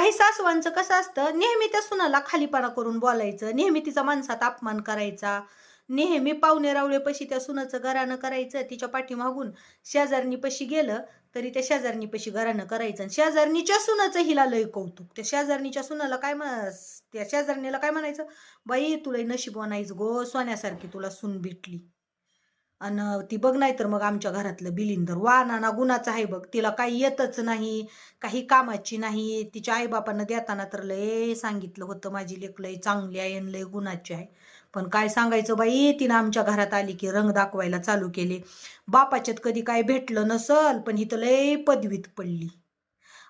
काही सासवांचं कसं असतं, नेहमी त्या सुनाला खालीपणा करून बोलायचं, नेहमी तिचा माणसात अपमान करायचा, नेहमी पाहुणे रावळेपाशी त्या सुनाचं घराणं करायचं, तिच्या पाठीमागून शेजारणीपाशी गेलं तरी त्या शेजारणीपाशी घराणं करायचं. आणि शेजारणीच्या सुनाचं हिला लय कौतुक. त्या शेजारणीच्या सुनाला त्या शेजारणीला काय म्हणायचं, बाई तुला नशीबवान आहेस गो, सोन्यासारखी तुला सून भेटली. अन ती बघ नाही तर मग आमच्या घरातलं बिलिंदर वा नाना गुणाचं आहे बघ, तिला काही येतच नाही, काही कामाची नाही. तिच्या आईबापांना देताना तर लय सांगितलं होतं, माझी लेक लय चांगली आहे आणि लय गुणाची आहे. पण काय सांगायचं बाई, तिनं आमच्या घरात आली की रंग दाखवायला चालू केले. बापाच्यात कधी काय भेटलं नसल, पण ही तर लय पदवीत पडली.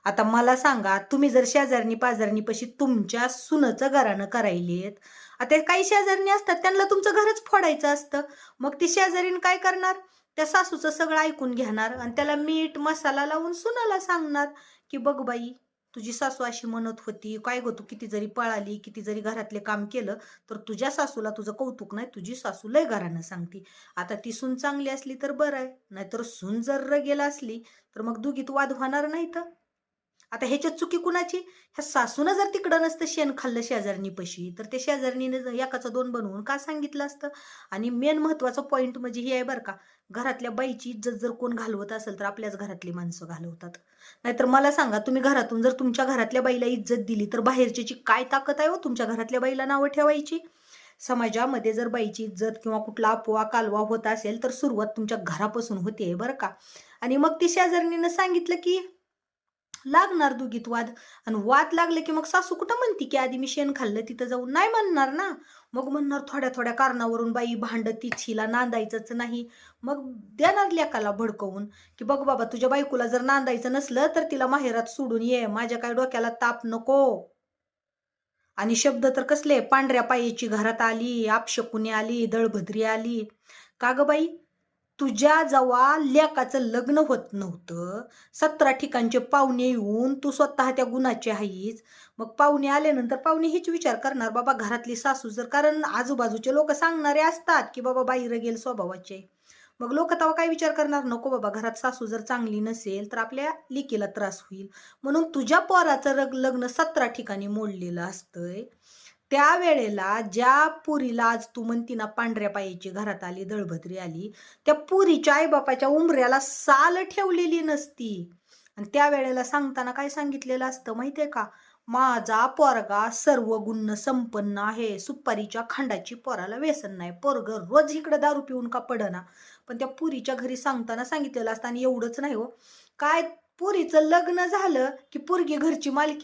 आता मला सांगा, तुम्ही जर शेजारणी पाजारणीपाशी तुमच्या सुनचं घराणं करायलेत, आता काही शेजारणी असतात त्यांना तुमचं घरच फोडायचं असतं. मग ती शेजारीन काय करणार, त्या सासूचं सगळं ऐकून घेणार आणि त्याला मीठ मसाला लावून सुनाला सांगणार की बघ बाई, तुझी सासू अशी म्हणत होती, काय गो तू किती जरी पळाली, किती जरी घरातले काम केलं तर तुझ्या सासूला तुझं कौतुक नाही, तुझी सासू लय घराणं सांगती. आता ती सून चांगली असली तर बरं आहे, नाहीतर सून जर रगेल असली तर मग दोघीत वाद होणार नाही. तर आता ह्याच्यात चुकी कुणाची, ह्या सासूनं जर तिकडं नसतं शेण खाल्लं शेजारणीपाशी, तर ते शेजारणीने एकाचं दोन बनवून का सांगितलं असतं. आणि मेन महत्वाचा पॉइंट म्हणजे हे आहे बरं का, घरातल्या बाईची इज्जत जर कोण घालवत असेल तर आपल्याच घरातली माणसं घालवतात. नाहीतर मला सांगा, तुम्ही घरातून जर तुमच्या घरातल्या बाईला इज्जत दिली तर बाहेरची काय ताकद आहे हो तुमच्या घरातल्या बाईला नावं ठेवायची. समाजामध्ये जर बाईची इज्जत किंवा कुठला अफवा कालवा होत असेल तर सुरुवात तुमच्या घरापासून होते बरं का. आणि मग ती शेजारणीनं सांगितलं की लागणार दोघीत वाद. आणि वाद लागले की मग सासू कुठं म्हणती की आधी मी शेण खाल्लं तिथं जाऊन, नाही म्हणणार ना. मग म्हणणार थोड्या थोड्या कारणावरून बाई भांडतीच, हिला नांदायचंच नाही. मग देणार लेकाला भडकवून की बघ बाबा, तुझ्या बायकोला जर नांदायचं नसलं तर तिला माहेरात सोडून ये, माझ्या काय डोक्याला ताप नको. आणि शब्द तर कसले, पांढऱ्या पायीची घरात आली, आपशकुनी आली, दळभद्री आली. का ग बाई, तुझ्या जेव्हा लेकाचं लग्न होत नव्हतं, 17 ठिकाणचे पाहुणे येऊन तू स्वतः त्या गुणाची आहेस, मग पाहुणे आल्यानंतर पाहुणे हेच विचार करणार, बाबा घरातली सासू जर, कारण आजूबाजूचे लोक सांगणारे असतात की बाबा बाई रगेल स्वभावाचे. मग लोक तेव्हा काय विचार करणार, नको बाबा घरात सासू जर चांगली नसेल तर आपल्या लेकीला त्रास होईल. म्हणून तुझ्या पोराचं लग्न 17 ठिकाणी मोडलेलं असतंय. त्यावेळेला ज्या पुरीला आज तू म्हणती ना पांढऱ्या पायाची घरात आली, दळभद्री आली, त्या पुरीच्या आईबापाच्या उंबऱ्याला साल ठेवलेली नसती. आणि त्यावेळेला सांगताना काय सांगितलेलं असतं माहितीये का, माझा पोरगा सर्व गुण संपन्न आहे, सुपारीच्या खांडाची पोराला व्यसन नाही, पोरग रोज इकडे दारू पिऊन का पडना. पण त्या पुरीच्या घरी सांगताना सांगितलेलं असतं. आणि एवढंच नाही हो, काय पुरीचं लग्न झालं की पोरगी घरची मालकी